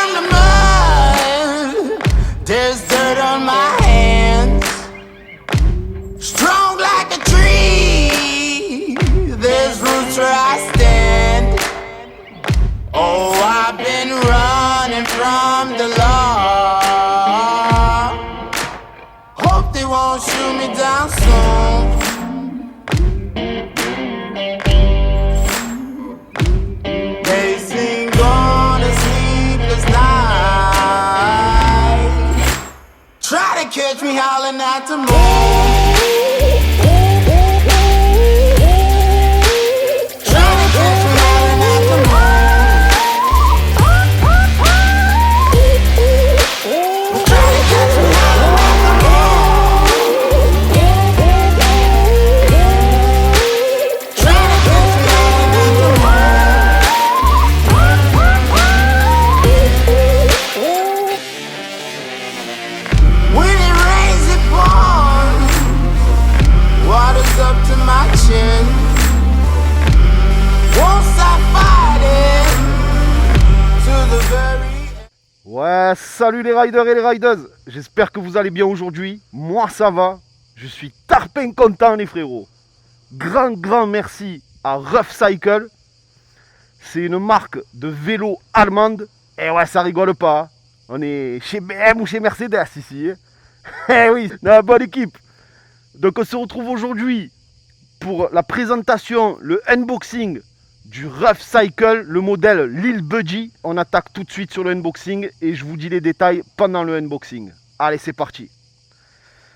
from the mud, there's dirt on my hands. Strong like a tree, there's roots where I stand. Oh, I've been running from the law. Hope they won't shoot me down soon. They sing on a sleepless night. Try to catch me howling at the moon. Ouais, salut les riders et les riders. J'espère que vous allez bien aujourd'hui. Moi ça va. Je suis tarpin content les frérots. Grand merci à Rough Cycle. C'est une marque de vélo allemande. Et ouais, ça rigole pas. On est chez BM ou chez Mercedes ici. Eh oui, la bonne équipe. Donc on se retrouve aujourd'hui pour la présentation, le unboxing du Rough Cycle, le modèle Lil Budgie. On attaque tout de suite sur le unboxing et je vous dis les détails pendant le unboxing. Allez, c'est parti.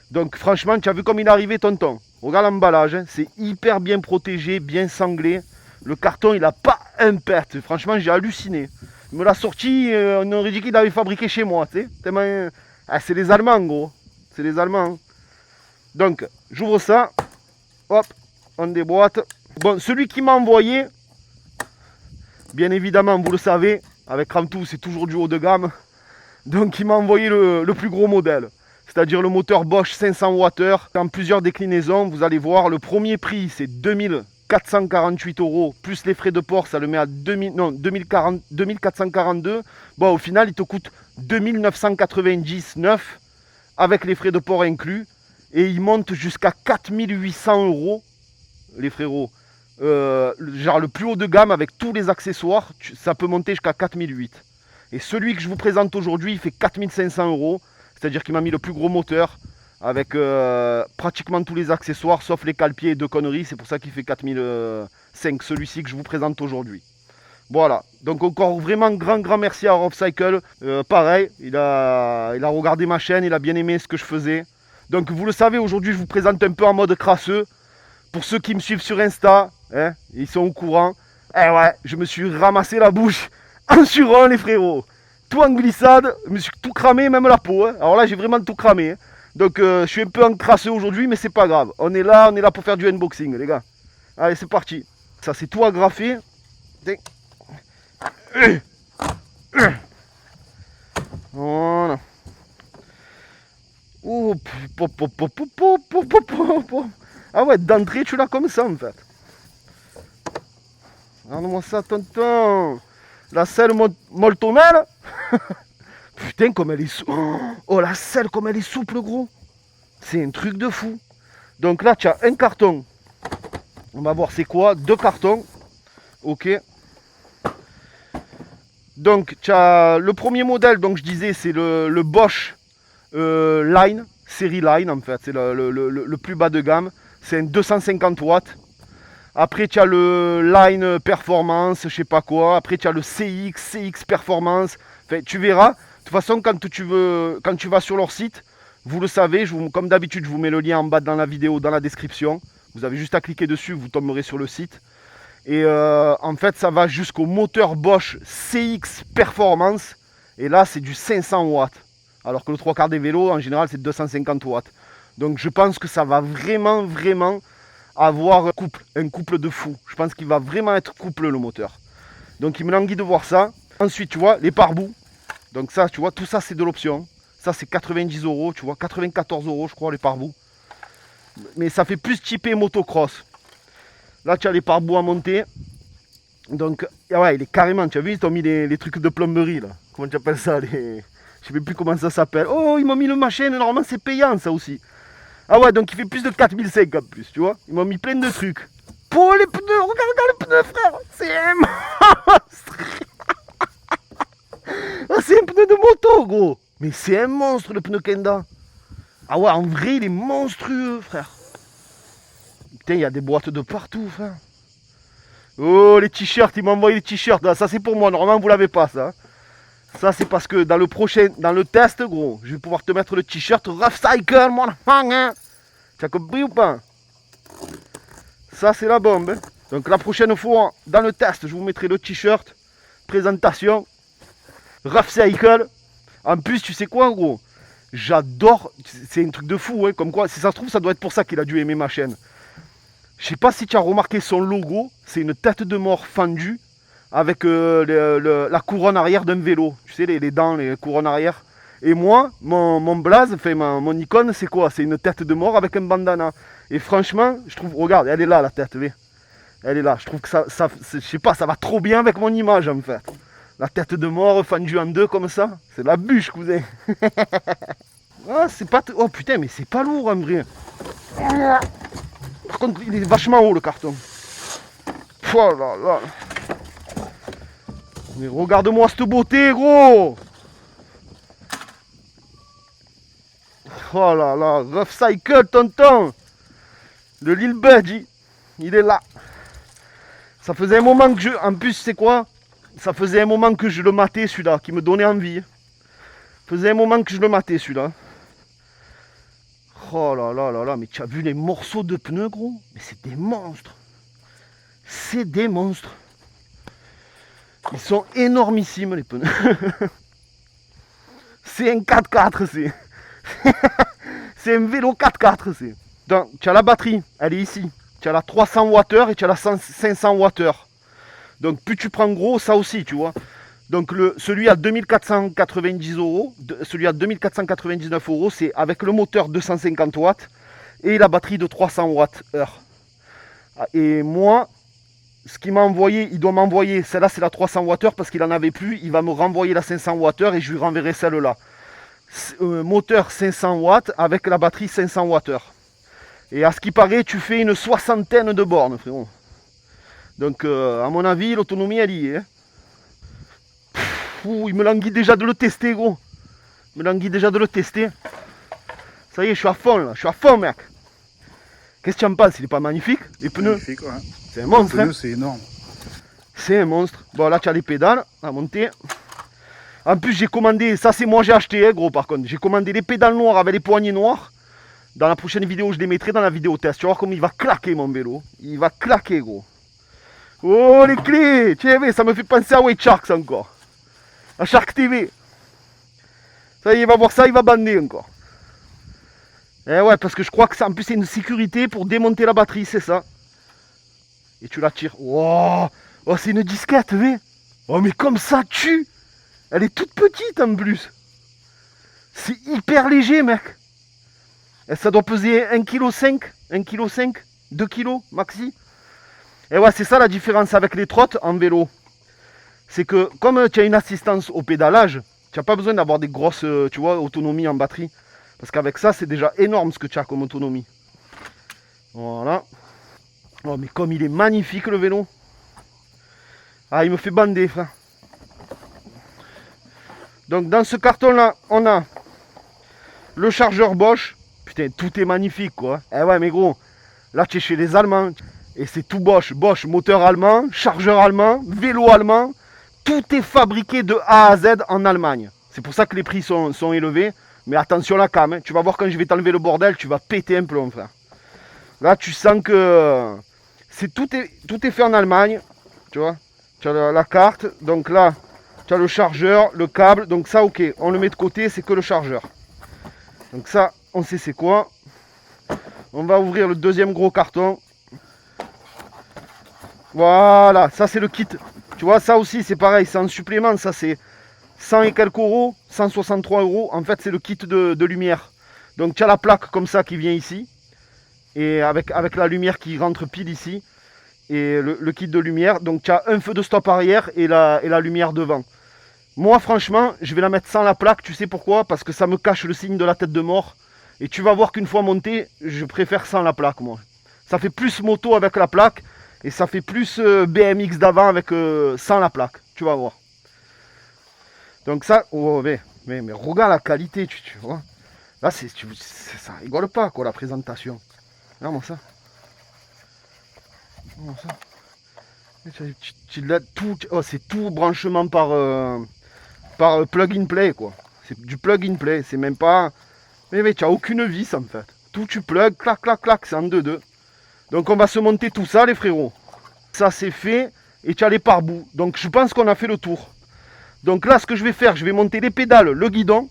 Donc franchement, tu as vu comme il est arrivé, tonton? Regarde l'emballage, hein. C'est hyper bien protégé, bien sanglé. Le carton, il n'a pas un perte. Franchement, j'ai halluciné. Il me l'a sorti, on aurait dit qu'il l'avait fabriqué chez moi. Tu sais, tellement... Ah, c'est les Allemands, gros. C'est les Allemands. Donc, j'ouvre ça. Hop, on déboîte. Bon, celui qui m'a envoyé... Bien évidemment, vous le savez, avec Ramtou, c'est toujours du haut de gamme. Donc, il m'a envoyé le plus gros modèle. C'est-à-dire le moteur Bosch 500 Wh en plusieurs déclinaisons. Vous allez voir, le premier prix, c'est 2448 €. Plus les frais de port, ça le met à 2442. Bon, au final, il te coûte 2999 avec les frais de port inclus. Et il monte jusqu'à 4800 €, les frérots. Genre le plus haut de gamme avec tous les accessoires, ça peut monter jusqu'à 4008. Et celui que je vous présente aujourd'hui, il fait 4500 €. C'est-à-dire qu'il m'a mis le plus gros moteur avec pratiquement tous les accessoires sauf les cale-pieds et deux conneries. C'est pour ça qu'il fait 4005, celui-ci que je vous présente aujourd'hui. Voilà, donc encore vraiment grand merci à Rough Cycle. Pareil, il a regardé ma chaîne, il a bien aimé ce que je faisais. Donc vous le savez, aujourd'hui je vous présente un peu en mode crasseux. Pour ceux qui me suivent sur Insta, hein, ils sont au courant. Eh ouais, je me suis ramassé la bouche en suron les frérots. Tout en glissade, je me suis tout cramé, même la peau. Hein. Alors là, j'ai vraiment tout cramé. Hein. Donc je suis un peu en crasseux aujourd'hui, mais c'est pas grave. On est là pour faire du unboxing, les gars. Allez, c'est parti. Ça, c'est tout agrafé. Voilà. Oh, ah ouais, d'entrée, tu l'as comme ça, en fait. Regarde-moi ça, tonton. La selle moltonelle. Putain, comme elle est souple. Oh, la selle, comme elle est souple, gros. C'est un truc de fou. Donc là, tu as un carton. On va voir c'est quoi. 2 cartons. Ok. Donc, tu as le premier modèle, donc je disais, c'est le Bosch Line. Série Line, en fait. C'est le plus bas de gamme. C'est un 250 watts. Après, tu as le Line Performance, je sais pas quoi. Après, tu as le CX Performance. Enfin, tu verras. De toute façon, quand tu vas sur leur site, vous le savez, comme d'habitude, je vous mets le lien en bas dans la vidéo, dans la description. Vous avez juste à cliquer dessus, vous tomberez sur le site. Et en fait, ça va jusqu'au moteur Bosch CX Performance. Et là, c'est du 500 watts. Alors que le 3/4 des vélos, en général, c'est 250 watts. Donc, je pense que ça va vraiment avoir un couple de fou. Je pense qu'il va vraiment être couple le moteur. Donc il me languit de voir ça. Ensuite tu vois les pare-boues. Donc ça tu vois, tout ça c'est de l'option. Ça c'est 90 €, tu vois, 94 € je crois les pare-boues. Mais ça fait plus typé motocross. Là tu as les pare-boues à monter. Donc ouais, il est carrément, tu as vu, ils t'ont mis les trucs de plomberie là. comment tu appelles ça, je sais même plus comment ça s'appelle. Oh, ils m'ont mis le machin, normalement c'est payant ça aussi. Ah ouais, donc il fait plus de 4005 en plus, tu vois. Ils m'ont mis plein de trucs. Pour les pneus, regarde les pneus, frère. C'est un monstre. Ah, c'est un pneu de moto, gros. Mais c'est un monstre, le pneu Kenda. Ah ouais, en vrai, il est monstrueux, frère. Putain, il y a des boîtes de partout, frère. Oh, les t-shirts, ils m'ont envoyé les t-shirts. Là, ça, c'est pour moi. Normalement, vous l'avez pas, ça. Ça, c'est parce que dans le test, gros, je vais pouvoir te mettre le t-shirt Rough Cycle, mon enfant, hein. Tu as compris ou pas? Ça, c'est la bombe. Hein. Donc, la prochaine fois, dans le test, je vous mettrai le t-shirt. Présentation. Rough Cycle. En plus, tu sais quoi, gros? J'adore. C'est un truc de fou, hein. Comme quoi, si ça se trouve, ça doit être pour ça qu'il a dû aimer ma chaîne. Je sais pas si tu as remarqué son logo. C'est une tête de mort fendue avec la couronne arrière d'un vélo. Tu sais, les dents, les couronnes arrière. Et moi, mon blaze, enfin mon icône, c'est quoi? C'est une tête de mort avec un bandana. Et franchement, je trouve, regarde, elle est là la tête, elle est là. Je trouve que ça je sais pas, ça va trop bien avec mon image en fait. La tête de mort fendue en deux comme ça, c'est la bûche, cousin. Ah, c'est pas... Oh putain, mais c'est pas lourd en vrai. Par contre, il est vachement haut le carton. Oh là là. Mais regarde-moi cette beauté, gros. Oh là là, Rough Cycle, tonton. Le Lil Buddy, il est là. Ça faisait un moment que je... En plus, c'est quoi? Ça faisait un moment que je le matais, celui-là, qui me donnait envie. Ça faisait un moment que je le matais, celui-là. Oh là là là là, mais tu as vu les morceaux de pneus, gros? Mais c'est des monstres. C'est des monstres. Ils sont énormissimes, les pneus. C'est un 4x4, c'est... C'est un vélo 4x4, c'est... Donc, tu as la batterie, elle est ici. Tu as la 300 Wh et tu as la 500 Wh. Donc, plus tu prends gros, ça aussi, tu vois. Donc, celui à 2490 €, celui à 2499 €, c'est avec le moteur 250 watts et la batterie de 300 Wh. Et moi, ce qu'il m'a envoyé, il doit m'envoyer, celle-là c'est la 300 Wh parce qu'il n'en avait plus, il va me renvoyer la 500 Wh et je lui renverrai celle-là. Moteur 500 watts avec la batterie 500 Wh. Et à ce qui paraît, tu fais une soixantaine de bornes, frérot. Donc, à mon avis, l'autonomie, elle y est. Hein. Il me languit déjà de le tester, gros. Il me languit déjà de le tester. Ça y est, je suis à fond, là. Je suis à fond, mec. Qu'est-ce que tu en penses? Il est pas magnifique? Les pneus. Magnifique, ouais. C'est un monstre, Les pneus, hein. c'est énorme. C'est un monstre. Bon, là, tu as les pédales à monter. En plus, j'ai commandé... Ça, c'est moi, j'ai acheté, hein, gros, par contre. J'ai commandé les pédales noires avec les poignées noires. Dans la prochaine vidéo, je les mettrai dans la vidéo test. Tu vas voir comme il va claquer, mon vélo. Il va claquer, gros. Oh, les clés! Tiens, mais ça me fait penser à White Sharks encore. À Shark TV. Ça y est, il va voir ça, il va bander encore. Eh ouais, parce que je crois que ça, en plus, c'est une sécurité pour démonter la batterie, c'est ça. Et tu la tires. Oh, oh c'est une disquette, mais. Oh, mais comme ça tue. Elle est toute petite en plus. C'est hyper léger, mec. Et ça doit peser 1,5 kg, 1,5 kg, 2 kg maxi. Et ouais, c'est ça la différence avec les trottes en vélo. C'est que comme tu as une assistance au pédalage, tu n'as pas besoin d'avoir des grosses, tu vois, autonomies en batterie. Parce qu'avec ça, c'est déjà énorme ce que tu as comme autonomie. Voilà. Oh, mais comme il est magnifique le vélo. Ah, il me fait bander, frère. Donc dans ce carton-là, on a le chargeur Bosch. Putain, tout est magnifique, quoi. Eh ouais, mais gros, là, tu es chez les Allemands. Et c'est tout Bosch. Bosch, moteur allemand, chargeur allemand, vélo allemand. Tout est fabriqué de A à Z en Allemagne. C'est pour ça que les prix sont élevés. Mais attention la cam, hein. Tu vas voir quand je vais t'enlever le bordel, tu vas péter un plomb, frère. Là, tu sens que tout est fait en Allemagne. Tu vois, tu as la carte. Donc là, tu as le chargeur, le câble. Donc ça, ok, on le met de côté, c'est que le chargeur. Donc ça, on sait c'est quoi. On va ouvrir le deuxième gros carton. Voilà, ça c'est le kit. Tu vois, ça aussi c'est pareil, c'est un supplément. Ça c'est 100 et quelques euros, 163 €. En fait, c'est le kit de lumière. Donc tu as la plaque comme ça qui vient ici. Et avec la lumière qui rentre pile ici. Et le kit de lumière. Donc tu as un feu de stop arrière et la lumière devant. Moi, franchement, je vais la mettre sans la plaque. Tu sais pourquoi? Parce que ça me cache le signe de la tête de mort. Et tu vas voir qu'une fois monté, je préfère sans la plaque, moi. Ça fait plus moto avec la plaque. Et ça fait plus BMX d'avant avec sans la plaque. Tu vas voir. Donc ça, oh, mais regarde la qualité, tu vois. Là, ça rigole pas, quoi, la présentation. Regarde-moi ça. Regarde-moi ça. C'est tout branchement par plug and play, quoi. C'est du plug and play. C'est même pas... Mais tu n'as aucune vis, en fait. Tout tu plug, clac, clac, clac, c'est en 2-2. Donc on va se monter tout ça, les frérots. Ça, c'est fait. Et tu as les pare-bouts. Donc je pense qu'on a fait le tour. Donc là, ce que je vais faire, je vais monter les pédales, le guidon,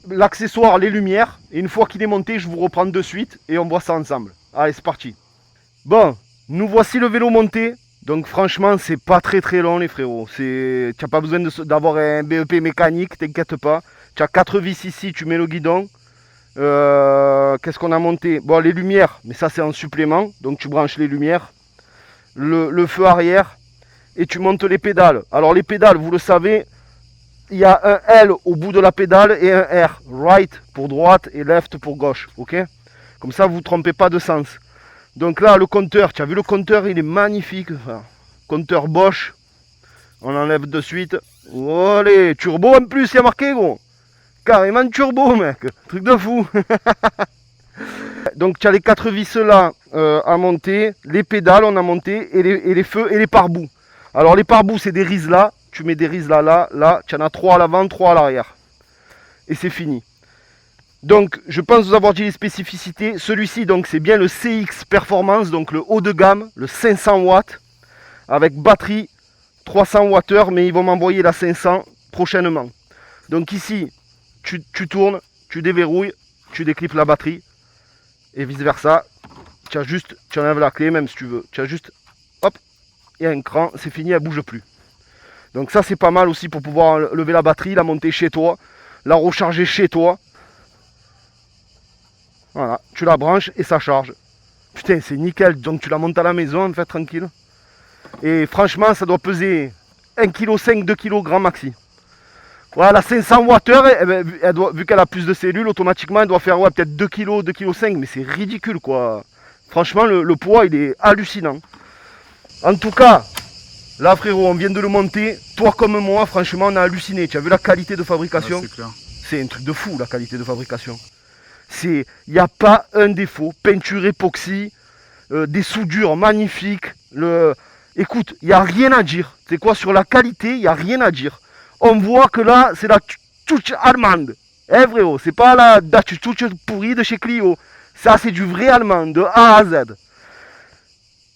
l'accessoire, les lumières. Et une fois qu'il est monté, je vous reprends de suite et on voit ça ensemble. Allez, c'est parti. Bon, nous voici le vélo monté. Donc franchement, c'est pas très très long, les frérots. Tu n'as pas besoin d'avoir un BEP mécanique, t'inquiète pas. Tu as 4 vis ici, tu mets le guidon. Qu'est-ce qu'on a monté? Bon, les lumières, mais ça c'est en supplément. Donc tu branches les lumières. Le feu arrière. Et tu montes les pédales. Alors les pédales, vous le savez, il y a un L au bout de la pédale et un R. Right pour droite et left pour gauche. Ok? Comme ça, vous ne trompez pas de sens. Donc là, le compteur, tu as vu le compteur, il est magnifique. Enfin, compteur Bosch. On enlève de suite. Allez, turbo en plus, il y a marqué, gros. Carrément turbo, mec. Truc de fou. Donc tu as les 4 vis là à monter. Les pédales, on a monté. Et les feux et les pare-bouts. Alors les pare-bouts, c'est des rises là. Tu mets des rises là, là. Tu en as 3 à l'avant, 3 à l'arrière. Et c'est fini. Donc je pense vous avoir dit les spécificités. Celui-ci, donc c'est bien le CX Performance, donc le haut de gamme, le 500 watts. Avec batterie 300 Wh, mais ils vont m'envoyer la 500 prochainement. Donc ici, tu tournes, tu déverrouilles, tu déclipes la batterie. Et vice versa. Tu enlèves la clé même si tu veux. Tu as juste, hop, il y a un cran, c'est fini, elle ne bouge plus. Donc ça c'est pas mal aussi pour pouvoir lever la batterie, la monter chez toi, la recharger chez toi. Voilà, tu la branches et ça charge. Putain, c'est nickel, donc tu la montes à la maison en fait, tranquille. Et franchement, ça doit peser 1,5 kg, 2 kg grand maxi. Voilà, la 500 Wh, vu qu'elle a plus de cellules, automatiquement elle doit faire peut-être 2 kg, 2,5 kg, mais c'est ridicule quoi. Franchement, le poids il est hallucinant. En tout cas, là frérot, on vient de le monter. Toi comme moi, franchement, on a halluciné. Tu as vu la qualité de fabrication? C'est clair. C'est un truc de fou la qualité de fabrication. Il n'y a pas un défaut. Peinture époxy, des soudures magnifiques. Écoute, il n'y a rien à dire. C'est quoi sur la qualité? Il n'y a rien à dire. On voit que là, c'est la touche allemande. Eh frérot, c'est pas la touche pourrie de chez Clio. Ça, c'est du vrai allemand, de A à Z.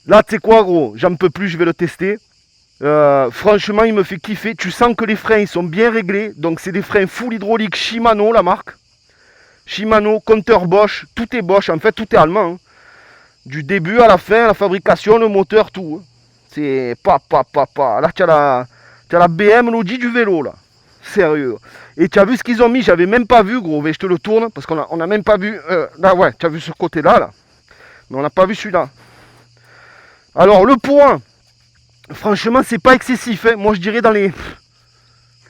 Là, tu sais quoi, gros? J'en peux plus, je vais le tester. Franchement, il me fait kiffer. Tu sens que les freins, ils sont bien réglés. Donc, c'est des freins full hydraulique Shimano, la marque. Shimano, compteur Bosch. Tout est Bosch, en fait, tout est allemand. Hein. Du début à la fin, la fabrication, le moteur, tout. Hein. C'est pas. Là, tu as la BM Lodi du vélo, là. Sérieux. Et tu as vu ce qu'ils ont mis? J'avais même pas vu, gros. Mais je te le tourne, parce qu'on a même pas vu. Là, ouais, tu as vu ce côté-là, là. Mais on n'a pas vu celui-là. Alors, le poids, franchement, c'est pas excessif. Hein. Moi, je dirais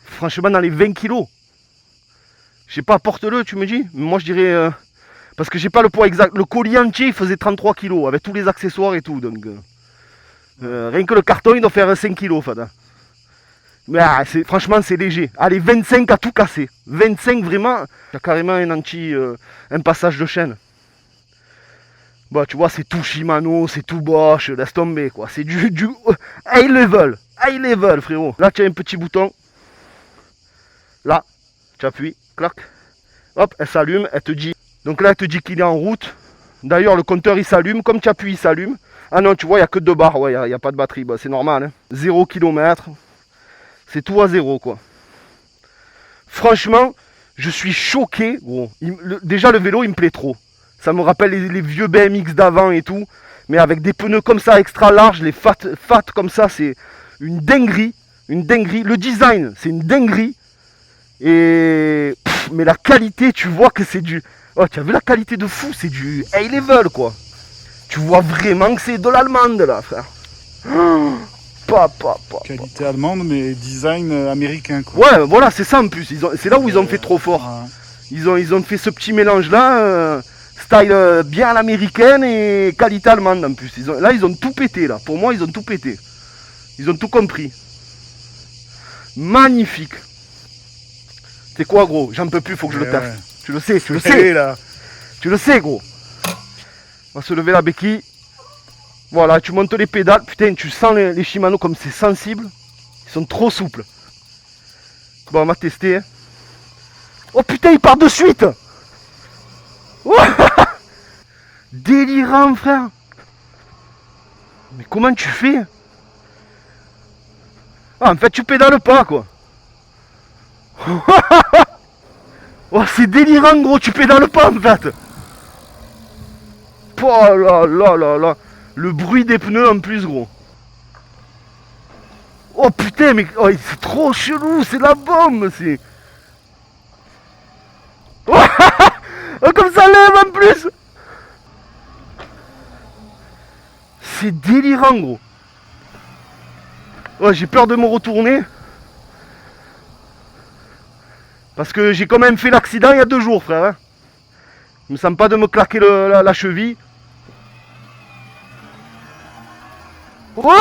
franchement, dans les 20 kilos. Je sais pas, porte-le, tu me dis. Moi, je dirais... parce que j'ai pas le poids exact. Le colis entier, il faisait 33 kilos, avec tous les accessoires et tout. Donc, rien que le carton, il doit faire 5 kilos, Fada. Mais franchement, c'est léger. Allez, 25 à tout casser. 25, vraiment. Il y a carrément un passage de chaîne. Bah, tu vois, c'est tout Shimano, c'est tout Bosch, laisse tomber, quoi. C'est du high level. High level, frérot. Là, tu as un petit bouton. Là, tu appuies, clac. Hop, elle s'allume, elle te dit. Donc là, elle te dit qu'il est en route. D'ailleurs, le compteur, il s'allume. Comme tu appuies, il s'allume. Ah non, tu vois, il n'y a que 2 barres. Ouais, il n'y a pas de batterie. Bah, c'est normal. Hein. 0 km. C'est tout à zéro, quoi. Franchement, je suis choqué, gros. Déjà, le vélo, il me plaît trop. Ça me rappelle les vieux BMX d'avant et tout. Mais avec des pneus comme ça, extra larges, les fat comme ça, c'est une dinguerie. Une dinguerie. Le design, c'est une dinguerie. Et... mais la qualité, tu vois que c'est du... Oh, tu as vu la qualité de fou? C'est du high level, quoi. Tu vois vraiment que c'est de l'allemande, là, frère. Oh, Qualité allemande, mais design américain, quoi. Ouais, voilà, c'est ça en plus. C'est là où ils ont fait trop fort. Ouais. Ils ont fait ce petit mélange-là, style bien à l'américaine et qualité allemande en plus. Là, ils ont tout pété, là. Pour moi, ils ont tout pété. Ils ont tout compris. Magnifique. C'est quoi, gros? J'en peux plus, faut que je le teste. Ouais. Tu le sais, tu le Et sais. là, Tu le sais, gros. On va se lever la béquille. Voilà, tu montes les pédales. Putain, tu sens les Shimano comme c'est sensible. Ils sont trop souples. Bon, on va tester. Hein. Oh putain, il part de suite. Oh délirant, frère. Mais comment tu fais? Ah, en fait, tu pédales pas, quoi. Oh, c'est délirant, gros. Tu pédales pas, en fait. Oh là là là là. Le bruit des pneus en plus, gros. Oh putain, mais oh, c'est trop chelou. C'est la bombe, c'est... Oh, comme ça lève en plus. C'est délirant, gros. Oh, j'ai peur de me retourner. Parce que j'ai quand même fait l'accident il y a 2 jours, frère. Hein. Je me sens pas de me claquer la cheville. Oh,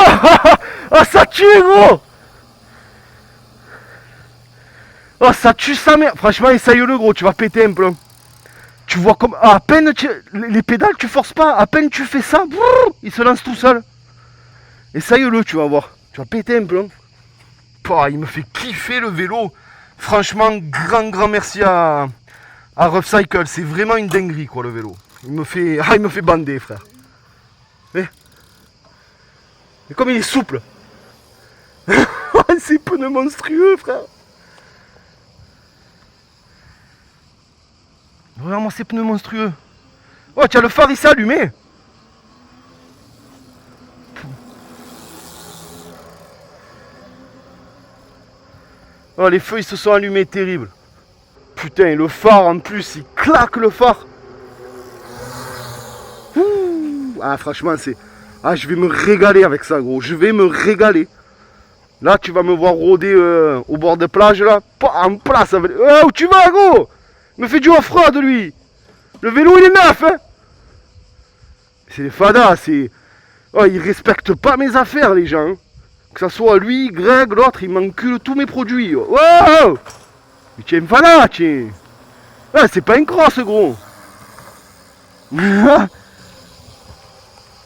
oh, ça tue, gros. Oh, ça tue sa mère. Franchement, essaye-le, gros. Tu vas péter un plomb. Tu vois comme... à peine les pédales, tu forces pas. À peine tu fais ça, brrr, il se lance tout seul. Essaye-le, tu vas voir. Tu vas péter un plomb. Oh, il me fait kiffer le vélo. Franchement, grand merci à Rough Cycle. C'est vraiment une dinguerie, quoi, le vélo. Il me fait bander, frère. Mais comme il est souple. C'est pneus monstrueux, frère. Vraiment, ces pneus monstrueux. Oh, tiens, le phare, il s'est allumé. Oh, les feux, ils se sont allumés, terrible. Putain, le phare, en plus, il claque le phare. Ouh. Ah, franchement, c'est... Ah, je vais me régaler avec ça, gros. Je vais me régaler. Là, tu vas me voir rôder au bord de plage, là. En place. Avec... Oh, où tu vas, gros? Il me fait du off-road, lui. Le vélo, il est neuf, hein. C'est des fadas, c'est... Oh, ils respectent pas mes affaires, les gens. Que ça soit lui, Greg, l'autre, ils m'enculent tous mes produits. Wow. Mais tu es un fada, tiens. Ah, c'est pas un cross, gros.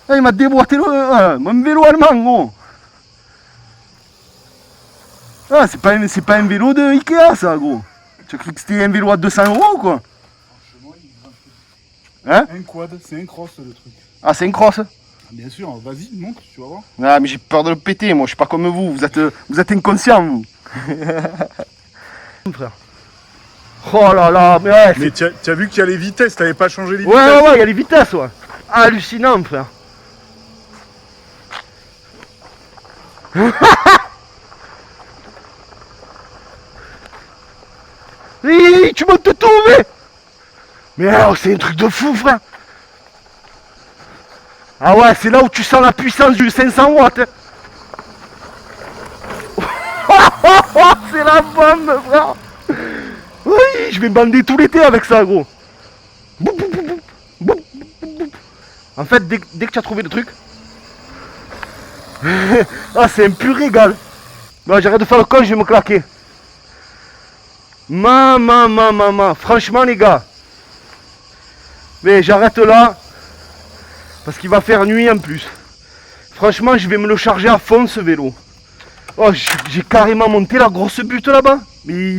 Ah, il m'a déboîté mon vélo allemand, gros. Ah, c'est pas un vélo de Ikea, ça, gros. Tu as cru que c'était un vélo à 200 € ou quoi? Hein? un quad, c'est un cross, le truc. Ah, c'est un cross? Bien sûr, vas-y, monte, tu vas voir. Ah, mais j'ai peur de le péter, moi, je suis pas comme vous, vous êtes inconscient, vous. Frère. Oh là là, mais ouais, Mais tu as vu qu'il y a les vitesses, t'avais pas changé les ouais, vitesses. ouais, il y a les vitesses, ouais. Hallucinant, frère. Hi, tu montes tout, mais oh, c'est un truc de fou, frère. Ah ouais, c'est là où tu sens la puissance du 500 watts. C'est la bombe, frère. Oui, je vais bander tout l'été avec ça, gros. En fait, dès que tu as trouvé le truc... Ah, c'est un pur régal. Bon, j'arrête de faire le con, je vais me claquer. Franchement, les gars. Mais j'arrête là. Parce qu'il va faire nuit en plus. Franchement, je vais me le charger à fond, ce vélo. Oh, j'ai carrément monté la grosse butte là-bas. Mais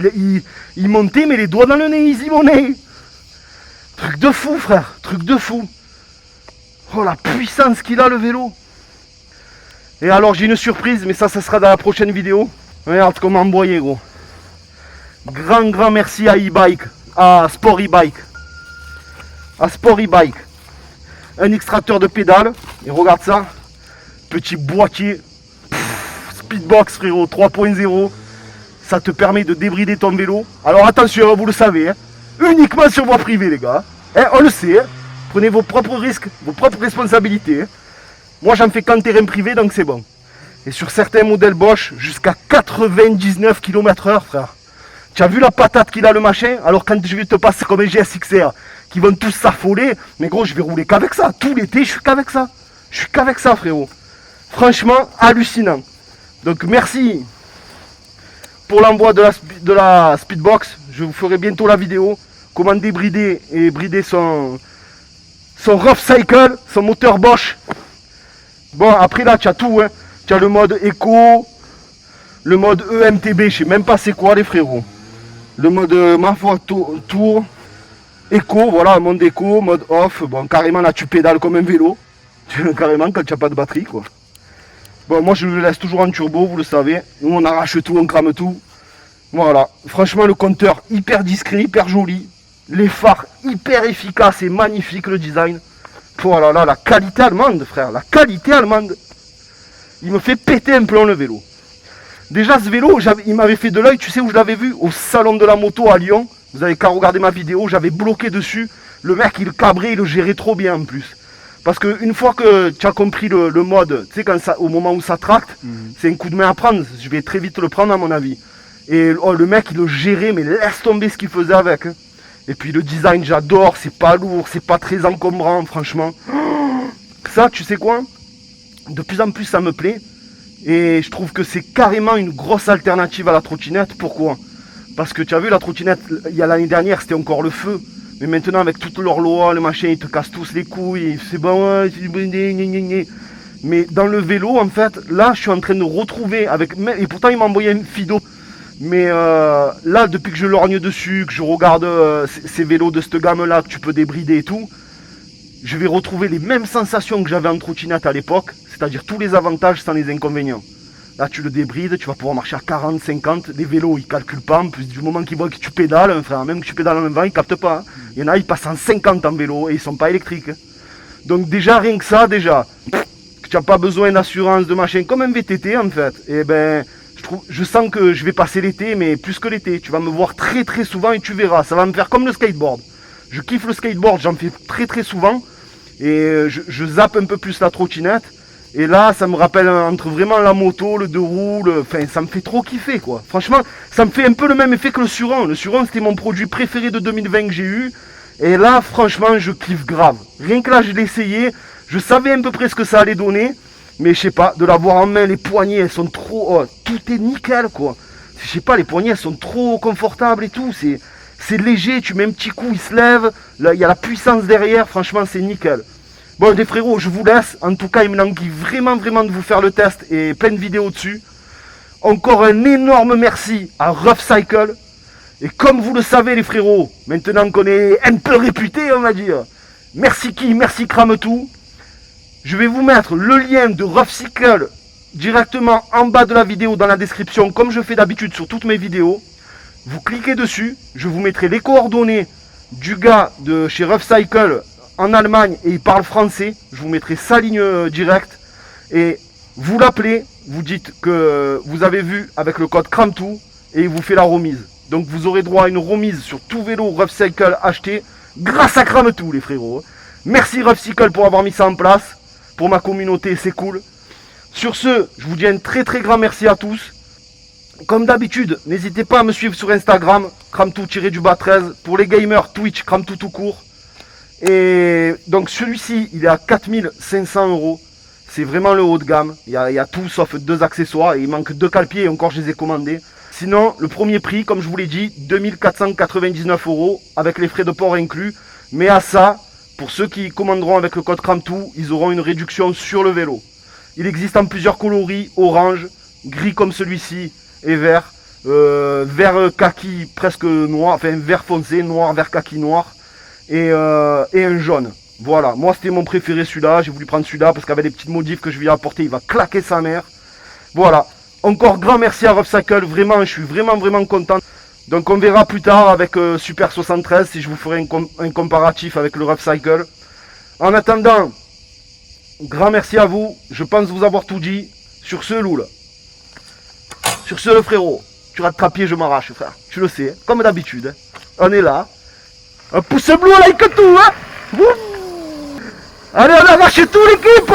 il montait, mais les doigts dans le nez, easy mon nez. Truc de fou, frère. Truc de fou. Oh, la puissance qu'il a, le vélo. Et alors, j'ai une surprise, mais ça sera dans la prochaine vidéo. Regarde comment emboyer, gros. Grand merci à e-bike. À Sport e-bike. À Sport e-bike. Un extracteur de pédale. Et regarde ça. Petit boîtier. Speedbox, frérot, 3.0. Ça te permet de débrider ton vélo. Alors attention, vous le savez. Hein, uniquement sur voie privée, les gars. Hein, on le sait. Hein, prenez vos propres risques, vos propres responsabilités. Hein. Moi, j'en fais qu'en terrain privé, donc c'est bon. Et sur certains modèles Bosch, jusqu'à 99 km/h, frère. Tu as vu la patate qu'il a le machin? Alors quand je vais te passer comme un GSXR, qui vont tous s'affoler, mais gros, je vais rouler qu'avec ça. Tout l'été, je suis qu'avec ça. Je suis qu'avec ça, frérot. Franchement, hallucinant. Donc merci pour l'envoi de la Speedbox. Je vous ferai bientôt la vidéo. Comment débrider et brider son Rough Cycle, son moteur Bosch. Bon, après là, tu as tout. Hein. Tu as le mode Eco, le mode EMTB, je sais même pas c'est quoi les frérots. Le mode, ma foi, tour, Eco, voilà, mode Eco, mode off. Bon, carrément là, tu pédales comme un vélo. Carrément quand tu n'as pas de batterie, quoi. Bon, moi je le laisse toujours en turbo, vous le savez. Nous on arrache tout, on crame tout. Voilà, franchement le compteur hyper discret, hyper joli. Les phares hyper efficaces et magnifique le design. Voilà, là, la qualité allemande, frère, la qualité allemande. Il me fait péter un plomb le vélo. Déjà ce vélo, il m'avait fait de l'œil, tu sais où je l'avais vu? Au salon de la moto à Lyon. Vous avez qu'à regarder ma vidéo, j'avais bloqué dessus. Le mec il cabrait, il le gérait trop bien en plus. Parce qu'une fois que tu as compris le mode, tu sais, au moment où ça tracte, c'est un coup de main à prendre. Je vais très vite le prendre à mon avis. Et le mec, il le gérait, mais laisse tomber ce qu'il faisait avec. Hein. Et puis le design, j'adore. C'est pas lourd, c'est pas très encombrant, franchement. Ça, tu sais quoi? De plus en plus, ça me plaît. Et je trouve que c'est carrément une grosse alternative à la trottinette. Pourquoi? Parce que tu as vu, la trottinette, il y a l'année dernière, c'était encore le feu. Mais maintenant, avec toutes leurs lois, le machin, ils te cassent tous les couilles. C'est bon, ouais, mais dans le vélo, en fait, là, je suis en train de retrouver avec... Et pourtant, il m'a envoyé un Fido. Mais là, depuis que je lorgne dessus, que je regarde ces vélos de cette gamme-là, que tu peux débrider et tout, je vais retrouver les mêmes sensations que j'avais en trottinette à l'époque. C'est-à-dire tous les avantages sans les inconvénients. Là, tu le débrides, tu vas pouvoir marcher à 40, 50. Les vélos, ils ne calculent pas. En plus, du moment qu'ils voient que tu pédales, hein, frère, même que tu pédales en vent, ils ne captent pas. Hein. Il y en a, ils passent en 50 en vélo et ils ne sont pas électriques. Hein. Donc déjà, rien que ça, déjà, tu n'as pas besoin d'assurance, de machin, comme un VTT en fait. Et ben, je sens que je vais passer l'été, mais plus que l'été. Tu vas me voir très très souvent et tu verras. Ça va me faire comme le skateboard. Je kiffe le skateboard, j'en fais très très souvent. Et je zappe un peu plus la trottinette. Et là, ça me rappelle entre vraiment la moto, le deux roues, enfin, ça me fait trop kiffer, quoi. Franchement, ça me fait un peu le même effet que le Suron. Le Suron, c'était mon produit préféré de 2020 que j'ai eu. Et là, franchement, je kiffe grave. Rien que là, je l'ai essayé. Je savais à peu près ce que ça allait donner. Mais je sais pas, de l'avoir en main, les poignées, elles sont trop... Oh, tout est nickel, quoi. Je sais pas, les poignées, elles sont trop confortables et tout. C'est léger, tu mets un petit coup, il se lève. Là, il y a la puissance derrière. Franchement, c'est nickel. Bon les frérots, je vous laisse. En tout cas, il me languit vraiment de vous faire le test et plein de vidéos dessus. Encore un énorme merci à Rough Cycle. Et comme vous le savez les frérots, maintenant qu'on est un peu réputé, on va dire. Merci qui, merci Crametou. Je vais vous mettre le lien de Rough Cycle directement en bas de la vidéo dans la description, comme je fais d'habitude sur toutes mes vidéos. Vous cliquez dessus, je vous mettrai les coordonnées du gars de chez Rough Cycle en Allemagne et il parle français. Je vous mettrai sa ligne directe et vous l'appelez, vous dites que vous avez vu avec le code CRAMTOU et il vous fait la remise. Donc vous aurez droit à une remise sur tout vélo Rough Cycle acheté grâce à CRAMTOU les frérots. Merci Rough Cycle pour avoir mis ça en place. Pour ma communauté, c'est cool. Sur ce, je vous dis un très grand merci à tous. Comme d'habitude, n'hésitez pas à me suivre sur Instagram, Cramtou-13. Pour les gamers, Twitch, Cramtou tout court. Et donc celui-ci, il est à 4500 €. C'est vraiment le haut de gamme. Il y a tout sauf 2 accessoires. Et il manque 2 cale-pieds et encore je les ai commandés. Sinon, le premier prix, comme je vous l'ai dit, 2499 € avec les frais de port inclus. Mais à ça, pour ceux qui commanderont avec le code CRAMTOU, ils auront une réduction sur le vélo. Il existe en plusieurs coloris, orange, gris comme celui-ci et vert. Vert kaki presque noir, enfin vert foncé, noir, vert kaki noir. Et un jaune. Voilà, moi c'était mon préféré celui-là, j'ai voulu prendre celui-là parce qu'avec les petites modifs que je vais apporter, il va claquer sa mère. Voilà, encore grand merci à Rough Cycle, vraiment, je suis vraiment content. Donc on verra plus tard avec Super 73 si je vous ferai un comparatif avec le Rough Cycle. En attendant, grand merci à vous, je pense vous avoir tout dit. Sur ce Loul, sur ce le frérot, tu rates trapier, je m'arrache frère, tu le sais, comme d'habitude, on est là. Un pouce bleu like tout, hein. Allez, on arrache tout l'équipe.